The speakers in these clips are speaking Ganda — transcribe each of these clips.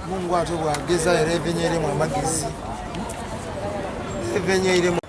Mungu atubwageza revenue eri mu magezi. Revenue eri mu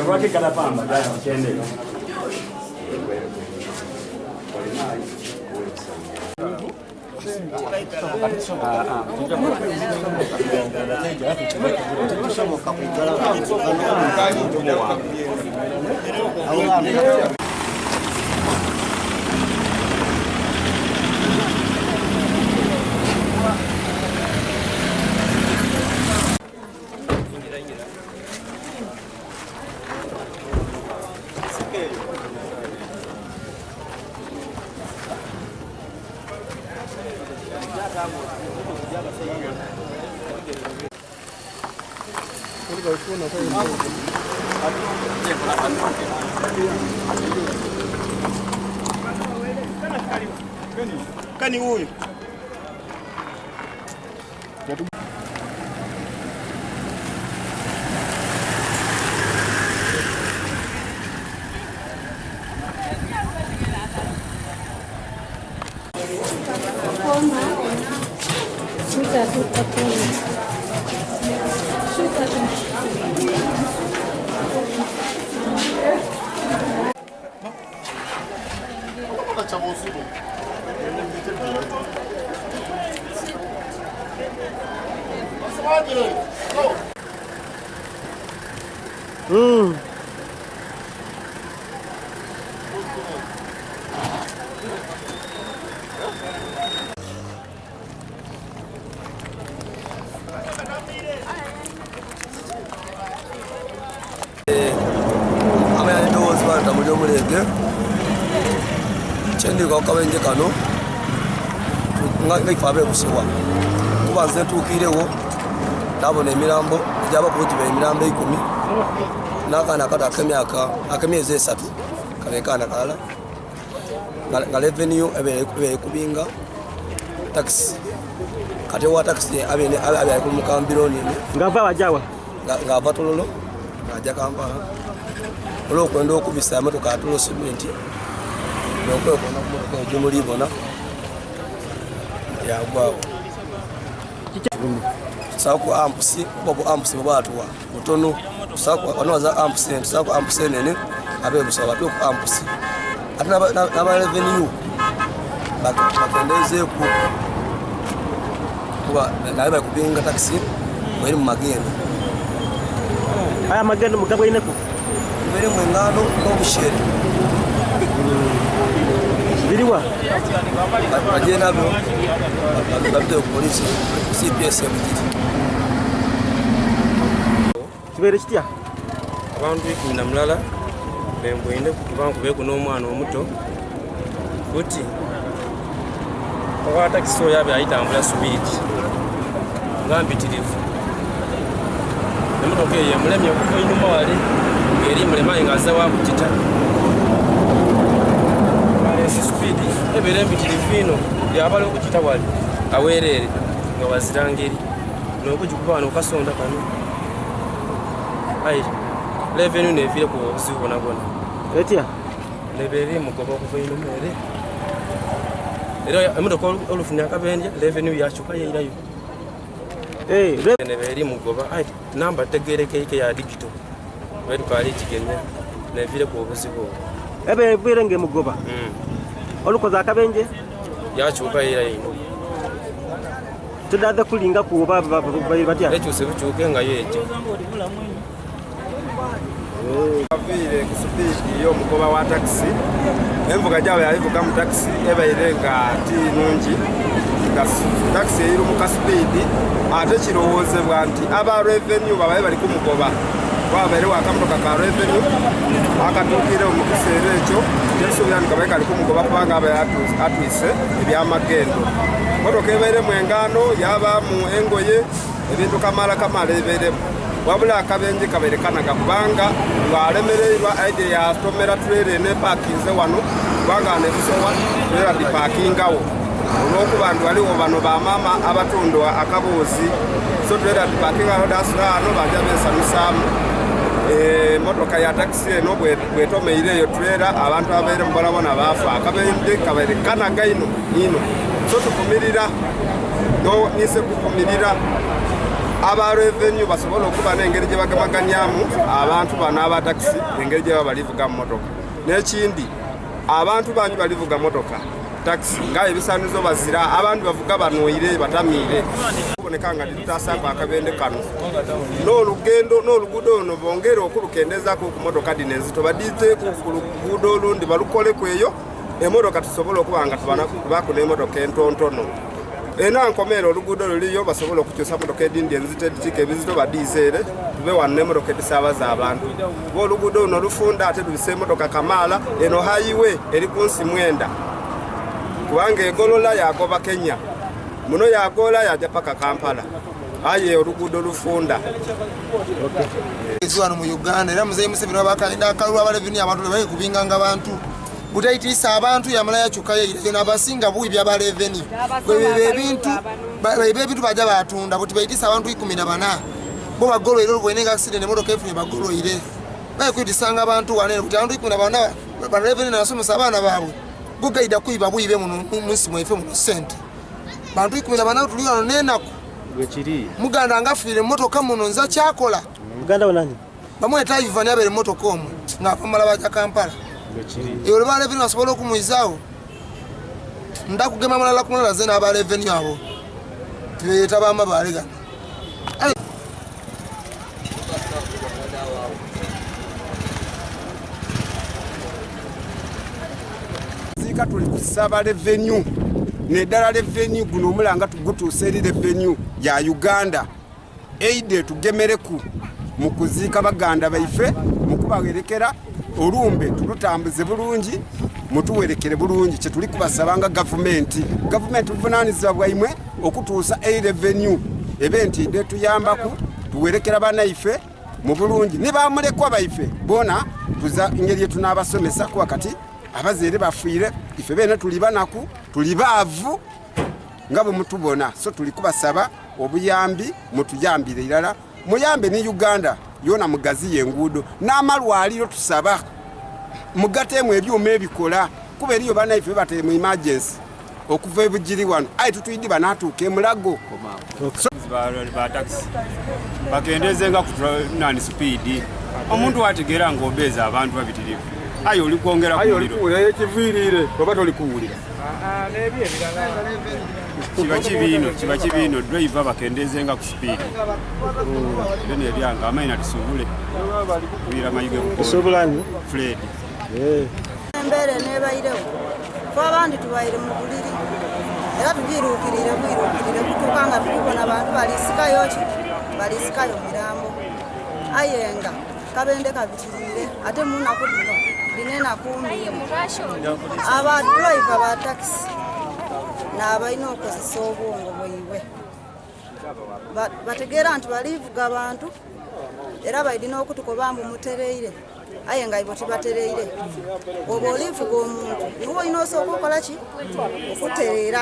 Rocky Kalapamba, chende. Kani huyu chendi kwa kawenje kano ngai fabe kuswa kubanze tukirewo ndabona emirambo ijaba kuti be emirambo 10 nakana kata akemyeze 3 kabekana kala nga revenue ebe kubinga tax kate wa tax abene abe ku mukambironi Ngava wajawa ngava tololo aja Kampala olo kwenda okubisa motoka atulo cement nokwe kona ko jumuli bona ya gwawo sako ampusi bobo ampusi bobatwa mutono sako anoza ampusi sako ampusi nene abe musaba to ampusi atana na revenue bakendeze ku kuba naye kubinga taxi mweri magendo aya magendo mugabwe ineko mweri mwengano no busheri biriwa bagye nabyo babite ku polisi CPS mukiti kibere kitya abantu 10 mulala bembwinde kubankubeeko n'omwana omuto kuti owa takisi oyo abe ayitambula subiiti nga mpitirivu emotoka eyo emulemye okuva einuma wali ng'eri mulemayi ng'azza wakukita esi subiiti ebeera empitirivu ino yabala okukita wali aweereere nga wazira ngeri n'okugikuba wano okasonda kano ayi levenu neviire ku obuzibu bwonabwona etya lebe eri mugoba okuva einuma ere era emotoka olufunya akabenje levenu yakyuka yeirayo nebe eri mugoba ayi namba tegerekeke ya digito wetukali ekigemye neviire ku obuzibu obwo ebe eviire ng'emugoba olukoza akabenje yakyuka yeirayo tudadde kulinga kuba batya ekyuse bukyuke nga yeeja Avire ku speed y'omugoba wa taxi envuga gyawe yayivuga mu taxi ebaire nga ti nungi nga taxi eri mu ka speed ate kirowoozebwa nti aba revenue babaye bali ku mugoba wabaire wakamotoka ka revenue akatuukire mu kiseera ekyo tekisuubira nti kabaye kali ku mugoba kubanga abaye atwise ebyamagendo motoka ebaire mu engaano yabaamu engoye ebintu kamala ebairemu wabula akabenje kaberekanaga kubanga ng'alemererwa aide yatomera turere ne parkinze wano kubanga nebisowa turera dipakingawo olw'okuba nti waliwo bano bamaama abatundwa akabuuzi so turera dipakingawo dasiraano bajja beesanusaamu motoka ya taxi eno bwetomeire eyo turera abantu abaire mubalabona baafa akabenje kaberekanaga ino so tukumirira nise kukumirira aba revenue basobola okuba n'engeri gye bagamaganyamu abantu bano aba taxi engeri gye baba balivuga mu motoka n'ekindi abantu banyu balivuga motoka taxi nga ebisaanizo bazira abantu bavuga banooyire batamiire kuboneka nga tutaasako akabende kano n'oluguudo luno bongere okulukendezaako ku motoka dino enzito baditeeku ku luguudo olundi balukoleku eyo emotoka tusobola okuba nga tubaako n'emotoka entontono ena nkomera oluguudo luliyo basobola okukyusa motoka edindi enzito editika ebizito badiizeere tube wano n'emotoka edisaabaza abantu kuba oluguudo luno lufunda ate tubisa emotoka kamaala eno hayiwe eri ku nsi 9 kubanga egolola yagoba Kenya muno yagola yajja paka Kampala aye oluguudo lufunda wano mu Uganda era muzeyi Museveni wabakalenda akalulu abaleveni abantu bali kubinganga abantu butayitiisa abantu yamala yakyuka yeirayo n'abasinga buwi byabaleveni ebintu bajja batunda buti bayitiisa abantu 14 bo bagoloire olubwenenga accident emotoka efunye bagoloire bayikwitisanga abantu wane buti abantu 14 baleveni nasomesa abaana baabwe gugaida kuiba buibe munsi mwefe mu sente bantu 14 tuli wano n'enaku gwekiri muganda ngafiire motoka muno nza kyakola muganda wanani bamweta Ivan abere motoka omwe ng'apamala bajja Kampala iyo lubale vino basobola okumuyizaawo ndakugema amalala kumulala ze n'abaleveni abo tubeeta baama baalegana ziika tuli kusaba revenue neddala revenue guno omulanga tugutuusa eri revenue ya Uganda eide tugemereku mu kuziika baganda baife mu kubawerekera olumbe tulutambuze bulungi mutuwerekere bulungi kye tuli kubasabanga gavumenti buvunaanyizibwa bwaimwe okutuusa revenue ebenti ide tuyambaku tuwerekera banaife mu bulungi ne bamulekwa baife bona tuza engeri yetunaabasomesa kuba kati abazeere bafiire ife beena tuli banaku tuli baavu nga bwe mutubona so tuli kubasaba obuyambi mutuyambire irala muyambe ne Uganda yona mugazi yenguudo n'amalwaliro tusaba mugateemu ebyuma ebikola kuba eriyo banaife batele mu emergency okuva ebugiri wano ayi tutuyidi banatuuka emulago ba taxi bakendezenga ku nani speed omuntu wategeera ng'obeeza abantu babitirivu ayi oli kwongera kuwulira ekiviirire oba toli kuwulira kiba kibiino driver bakendezenga ku speed bino ebyanga amaina tusubule kuwira mayige Subulani Fred Mbere nebairewo abandi tubaire mu buliri era tubirukirire kutubanga tukubona abantu balisikayo mirambo ayenga kabende kabitirire ate munaku lino linena kumbiye abadriver ba taxi n'abalina okozesa obwongo bwaiwe bategeera nti balivuga abantu era balina okutukobambu mutereire aye nga ibo tibatereire oba olivuga omuntu niwe olina osooka okola ki okutereera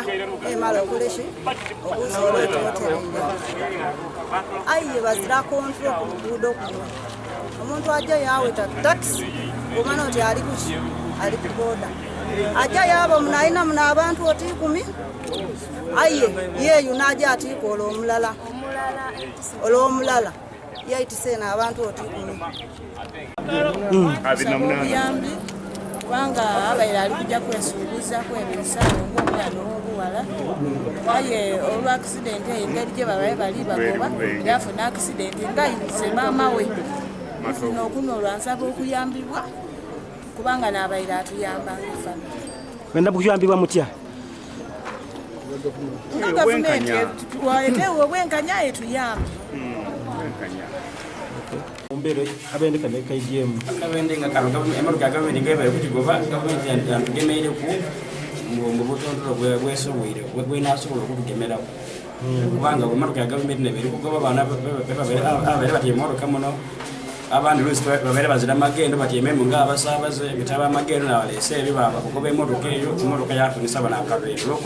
emala okoleki okuzobaotereire aye bazira kontro ku luguudo kuno omuntu ajja yaweta taxi omana oti ali kuki ali ku boda ajja yaba munayina muna abantu oti 10 aye yeeyo najja atiika olwomulala yaitisena abantu oti 10 yambi kubanga abaire ali kujja kwesuubiza kwebisaawo ng'omwana w'obuwala aye olwa accident engeri gye babaye bali bagoba yafuna accident nga yize maama we afuna okuno olwansaba okuyambibwa kubanga n'abaire atuyambanga efami Wenda kuyambibwa mutya nga gavumenti eteewo obwenkanya etuyambe Mbere abende kane kaijemu abende nga emotoka gavumenti ngebe kukigoba gavumenti yantugemeire ku mu butondolo bwesobwire bwenasobola okutugemeraku kubanga emotoka ya gavumenti neberi kugoba abaana abaire batya emotoka muno abandi lwisi babaire bazira magendo batyememu ng'abasaabaze bitaba amagendo nabalese ebibaba kugoba emotoka eyo emotoka yafunisa banakabeero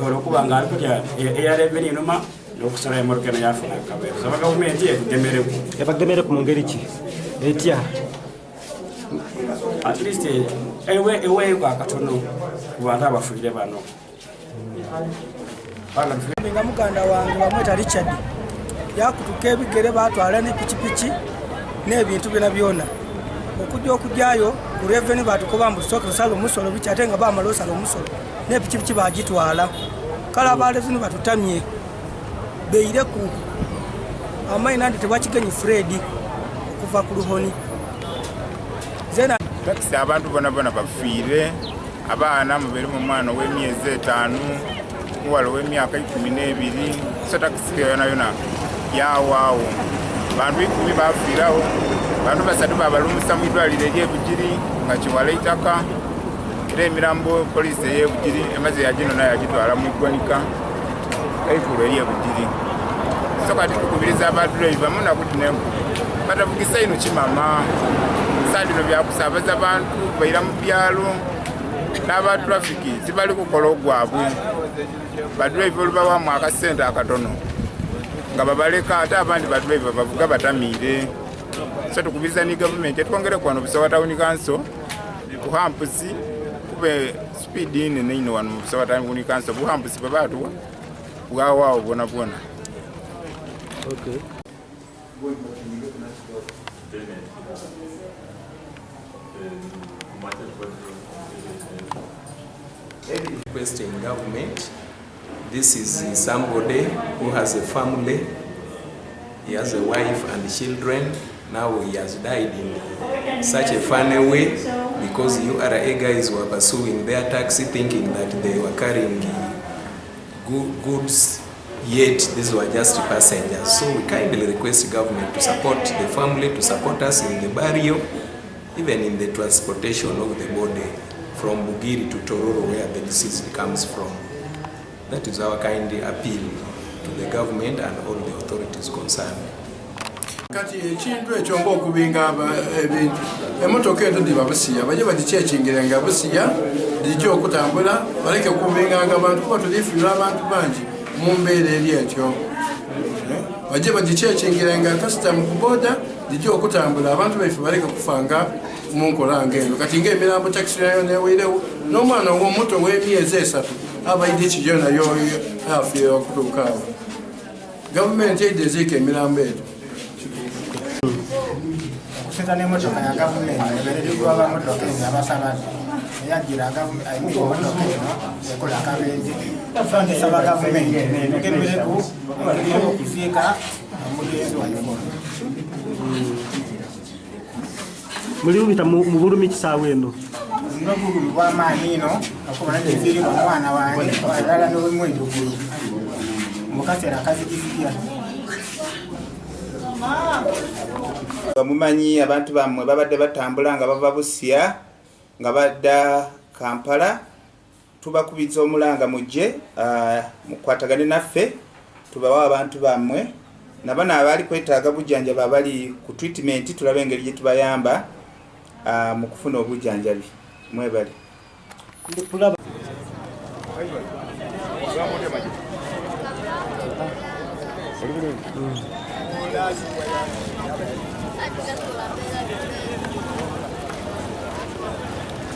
olwokuba nga ali kutya eyareveni enuma n'okusala emotoka eno yafuna akabeero saba gavumenti ebagemereku mu ngeri ki etya at least eweeko akatono ku bantu abafuire bano nga muganda wange bamweta Richard yakutuka ebigere batwala n'epikipiki n'ebintu byona okujja okujjayo ku reveni batukoba mbu tusooke tusala omusolo biki ate nga bamala osala omusolo n'epikipiki bagitwala kale abalezini batutamye beireku amaina ndi tebakigenyi Fred okuva ku luhoni zena taxi abantu bona bafiire abaana mubere mu mwana w'emyezi 5 muwala w'emyaka 12 so taxi yona yawaawo bantu 10 bafiirawo bantu 3 babalumisa mu idwaliro ery'ebugiri nga kiwala itaka era emirambo polisi ey'ebugiri emaze yagino nayo yagitwala mu iggwanika aikulu ery'ebugiri so kati tukubiriza abadriver munakuti batavugisa ino kimama saadino byakusaabaza bantu baira mu byalo n'abatrafiki zibali kukola ogwabwe badriver olubawamu akasente akatono nga babaleka ate abandi badriver bavuga batamiire so tukubiriza ni gavumenti etwongere kwano Busawa Town Council buhampusi kube speed nene ino wano mu Busawa Town Council buhampusi babatuwa bwawaawo bwona okay Requesting government, this is somebody who has a family, he has a wife and children. Now he has died in such a funny way because URA guys were pursuing their taxi thinking that they were carrying goods, yet these were just passengers. So we kindly request government to support the family, to support us in the burial, even in the transportation of the body from Bugiri to Tororo, where the deceased comes from. That is our kind appeal to the government and all the authorities concerned. Kati ekintu ekyo ng'okubinga ebintu emotoka ezo dibabusiya bajye bagikyekingirenga busiya dijja okutambula baleke kubinganga abantu kuba tulifiira abantu bangi mu mbeera eri etyo bajye bagikyekingirenga kasita mu kuboda dijja okutambula abantu baife baleke kufanga mu nkola ng'eno kati ng'emirambo takisi nayo neweerewo n'omwana w'omuto w'emyezi 3 abaidde ekijjo nayo afiire okutuukaawo gavumenti eideziika emirambo egyo kusita n'emmotoka ya gavumenti ebeereddwa abamotoka eno abasabadde eyagira emotoka eno ekola akabenje tusaba gavumenti egemereku okuziika omugenzi wayo muli bita mu bulumi kisaawe eno n'obugumu bw'amaanyi ino okubona gyezirimu omwana wange alala n'omwendugulu mu kaseera kazigizigya. Mumanyi abantu bammwe babadde batambula nga bava Busia nga badda Kampala, tubakubiza omulanga mujje mukwatagane naffe tubawa abantu bammwe nabano abali kwetaaga bujjanjabi abali ku treatment tulabe engeri gye tubayamba mu kufuna obujjanjabi. Mwebale.